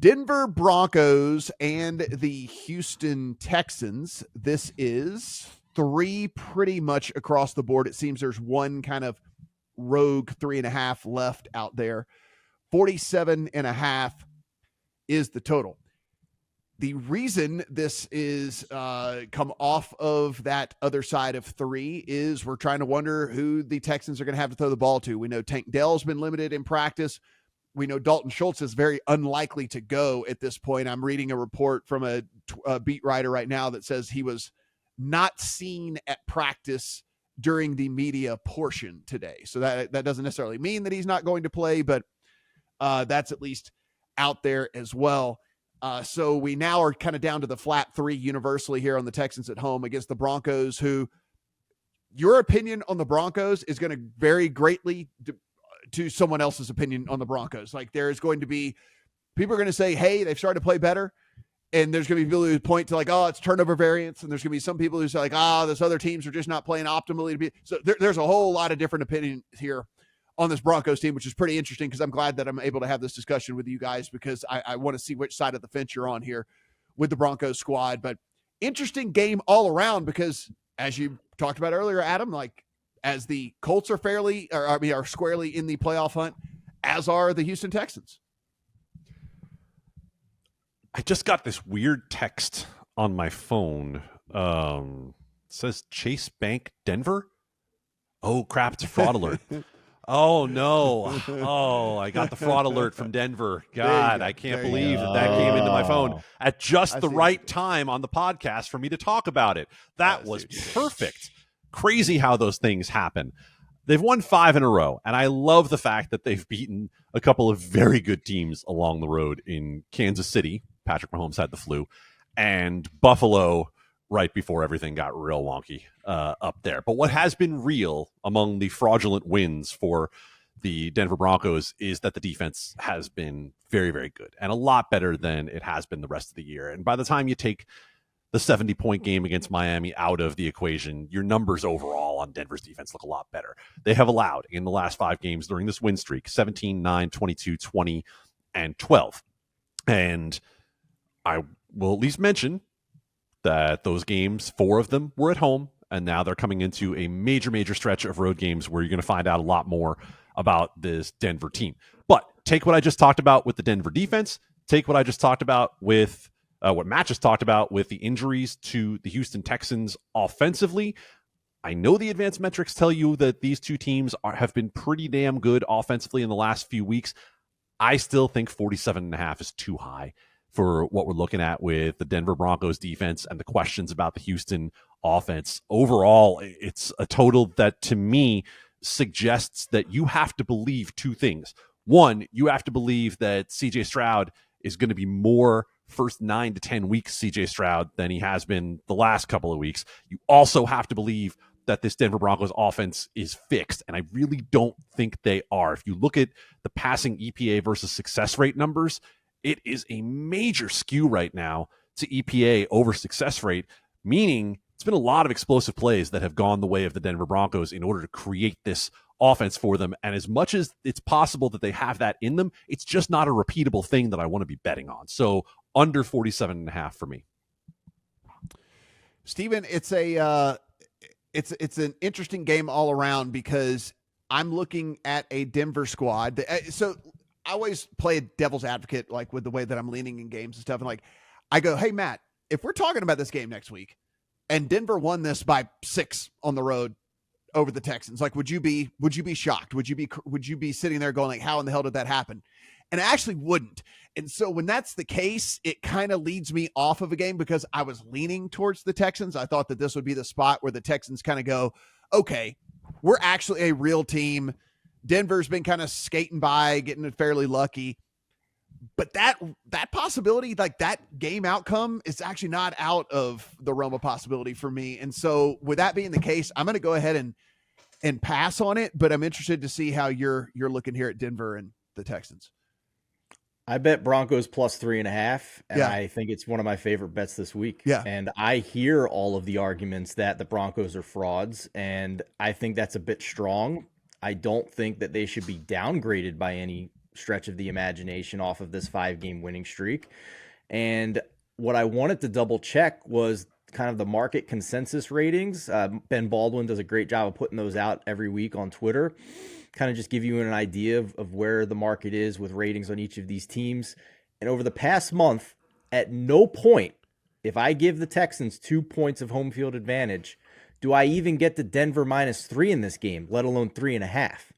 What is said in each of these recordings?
Denver Broncos and the Houston Texans. This is 3 pretty much across the board. It seems there's one kind of rogue 3.5 left out there. 47.5 is the total. The reason this is come off of that other side of 3 is we're trying to wonder who the Texans are going to have to throw the ball to. We know Tank Dell's been limited in practice. We know Dalton Schultz is very unlikely to go at this point. I'm reading a report from a beat writer right now that says he was not seen at practice during the media portion today. So that doesn't necessarily mean that he's not going to play, but that's at least out there as well. So we now are kind of down to the flat 3 universally here on the Texans at home against the Broncos, who your opinion on the Broncos is going to vary greatly to someone else's opinion on the Broncos. Like there's going to be, people are going to say, hey, they've started to play better. And there's going to be people who point to like, oh, it's turnover variance. And there's going to be some people who say like, those other teams are just not playing optimally to be. So there's a whole lot of different opinions here on this Broncos team, which is pretty interesting because I'm glad that I'm able to have this discussion with you guys because I want to see which side of the fence you're on here with the Broncos squad. But interesting game all around because as you talked about earlier, Adam, like as the Colts are are squarely in the playoff hunt, as are the Houston Texans. I just got this weird text on my phone. It says Chase Bank, Denver. Oh crap, it's a fraud alert. Oh, no. Oh, I got the fraud alert from Denver. God, I can't believe that came into my phone at just the right time on the podcast for me to talk about it. That was perfect. Crazy how those things happen. They've won 5 in a row, and I love the fact that they've beaten a couple of very good teams along the road in Kansas City. Patrick Mahomes had the flu, and Buffalo right before everything got real wonky up there. But what has been real among the fraudulent wins for the Denver Broncos is that the defense has been very, very good and a lot better than it has been the rest of the year. And by the time you take the 70-point game against Miami out of the equation, your numbers overall on Denver's defense look a lot better. They have allowed in the last 5 games during this win streak 17, 9, 22, 20, and 12. And I will at least mention that those games, 4 of them were at home, and now they're coming into a major, major stretch of road games where you're going to find out a lot more about this Denver team. But take what I just talked about with the Denver defense, take what I just talked about with what Matt just talked about with the injuries to the Houston Texans offensively. I know the advanced metrics tell you that these two teams have been pretty damn good offensively in the last few weeks. I still think 47.5 is too high for what we're looking at with the Denver Broncos defense and the questions about the Houston offense. Overall, it's a total that to me suggests that you have to believe 2 things. One, you have to believe that CJ Stroud is going to be more first 9 to 10 weeks CJ Stroud than he has been the last couple of weeks. You also have to believe that this Denver Broncos offense is fixed, and I really don't think they are. If you look at the passing EPA versus success rate numbers, it is a major skew right now to EPA over success rate, meaning it's been a lot of explosive plays that have gone the way of the Denver Broncos in order to create this offense for them. And as much as it's possible that they have that in them, it's just not a repeatable thing that I want to be betting on. So under 47.5 for me. Steven, it's an interesting game all around because I'm looking at a Denver squad. So I always play a devil's advocate, like with the way that I'm leaning in games and stuff. And like, I go, hey, Matt, if we're talking about this game next week and Denver won this by 6 on the road over the Texans, like, would you be shocked? Would you be sitting there going like, how in the hell did that happen? And I actually wouldn't. And so when that's the case, it kind of leads me off of a game because I was leaning towards the Texans. I thought that this would be the spot where the Texans kind of go, okay, we're actually a real team. Denver's been kind of skating by, getting fairly lucky. But that possibility, like that game outcome, is actually not out of the realm of possibility for me. And so with that being the case, I'm going to go ahead and pass on it, but I'm interested to see how you're looking here at Denver and the Texans. I bet Broncos plus 3.5, and Yeah. I think it's one of my favorite bets this week. Yeah. And I hear all of the arguments that the Broncos are frauds, and I think that's a bit strong. I don't think that they should be downgraded by any stretch of the imagination off of this 5-game winning streak. And what I wanted to double check was kind of the market consensus ratings. Ben Baldwin does a great job of putting those out every week on Twitter, kind of just give you an idea of where the market is with ratings on each of these teams. And over the past month, at no point, if I give the Texans 2 points of home field advantage, do I even get to Denver -3 in this game, let alone 3.5?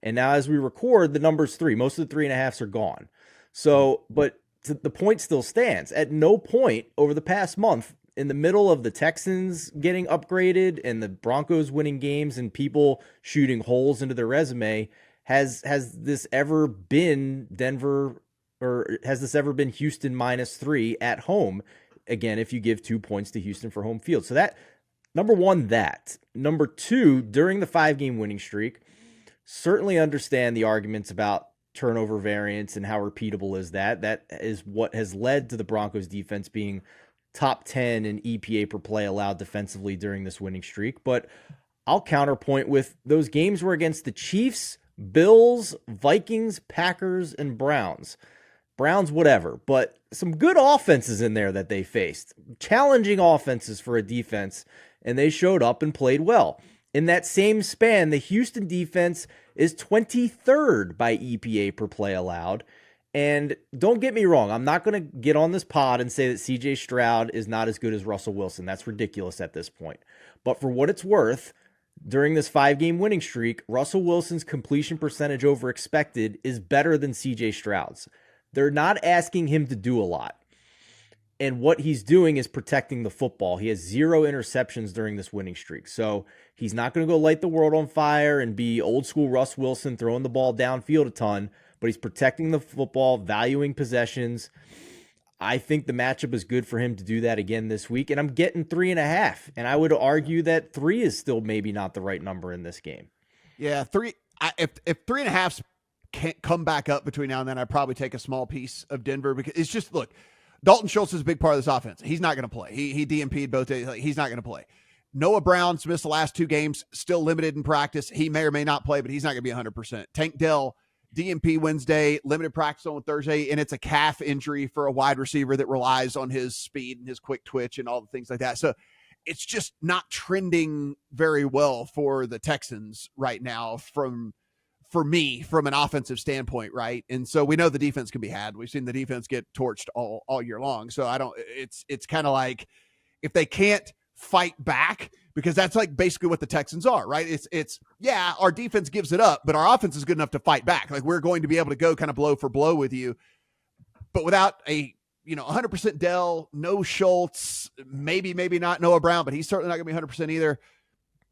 And now as we record, the number's 3. Most of the 3.5s are gone. So, but the point still stands. At no point over the past month, in the middle of the Texans getting upgraded and the Broncos winning games and people shooting holes into their resume, has this ever been Denver, or has this ever been Houston -3 at home? Again, if you give 2 points to Houston for home field. So that, number one, that. Number two, during the 5-game winning streak, certainly understand the arguments about turnover variance and how repeatable is that. That is what has led to the Broncos defense being top 10 in EPA per play allowed defensively during this winning streak. But I'll counterpoint with those games were against the Chiefs, Bills, Vikings, Packers, and Browns. Browns, whatever, but some good offenses in there that they faced. Challenging offenses for a defense, and they showed up and played well. In that same span, the Houston defense is 23rd by EPA per play allowed. And don't get me wrong, I'm not going to get on this pod and say that CJ Stroud is not as good as Russell Wilson. That's ridiculous at this point. But for what it's worth, during this 5-game winning streak, Russell Wilson's completion percentage over expected is better than CJ Stroud's. They're not asking him to do a lot. And what he's doing is protecting the football. He has 0 interceptions during this winning streak. So he's not going to go light the world on fire and be old school Russ Wilson throwing the ball downfield a ton, but he's protecting the football, valuing possessions. I think the matchup is good for him to do that again this week. And I'm getting 3.5. And I would argue that 3 is still maybe not the right number in this game. Yeah, 3. If 3.5 can't come back up between now and then, I'd probably take a small piece of Denver, because it's just, look, Dalton Schultz is a big part of this offense. He's not going to play. He DNP'd both days. He's not going to play. Noah Brown's missed the last 2 games, still limited in practice. He may or may not play, but he's not going to be 100%. Tank Dell, DNP Wednesday, limited practice on Thursday, and it's a calf injury for a wide receiver that relies on his speed and his quick twitch and all the things like that. So it's just not trending very well for the Texans right now for me, from an offensive standpoint, right? And so we know the defense can be had. We've seen the defense get torched all year long. So it's kind of like, if they can't fight back, because that's like basically what the Texans are, right? It's yeah, our defense gives it up, but our offense is good enough to fight back. Like, we're going to be able to go kind of blow for blow with you, but without a 100% Dell, no Schultz, maybe not Noah Brown, but he's certainly not going to be 100% either.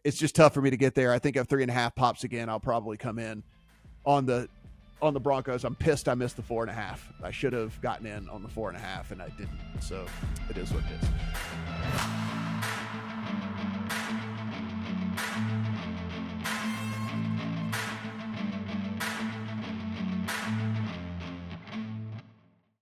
It's just tough for me to get there. I think if 3.5 pops again, I'll probably come in on the Broncos. I'm pissed I missed the 4.5. I should have gotten in on the 4.5, and I didn't. So it is what it is.